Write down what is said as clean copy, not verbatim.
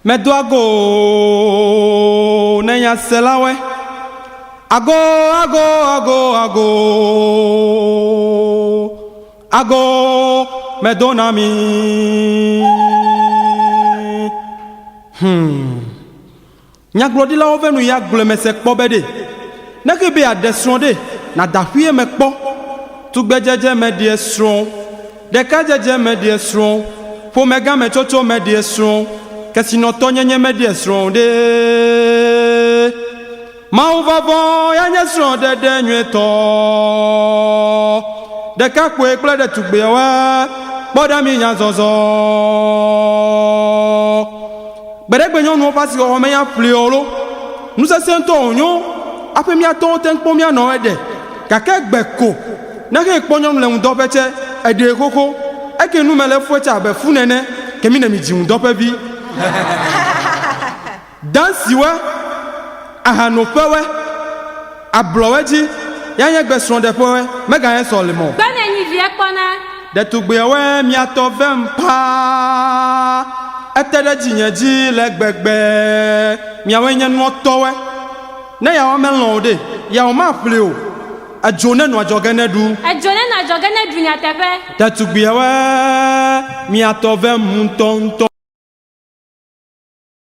Me do ago nenya selawe ago me do na mi nyaglodi la ovenu ya gble me se kpo bede na ke be adesron de na dahwie me kpo tugbe jeje me die sron de ka jeje me die sron po me ga me chocho me die sron kasi no to nyenye me die sron de ma uvavo ya nye sron de nwe to de ka ku ekple de tugbe wa boda mi nya zozo Beregbe nyɔnu pasi o me ya pliolo nu se sento onyo ape mi ato ten kpo mi ano ede kake gbeko na ke kpo nyɔnu le ndo peche ede koko eke nu mele fuecha be funene ke mi na mi ji ndo pe bi dansi we ahano pewe abloweji ya nye gbe son de pewe me ga yen so le mo gbe na nyi vie kpona de tugbe we mi ato vempa Etere jinyeji le gbegbe miawe nye no towe ne ya o melon de ya o ma ple o ajone no ajogene du nya tepe tatugbiawe mi atove muntonto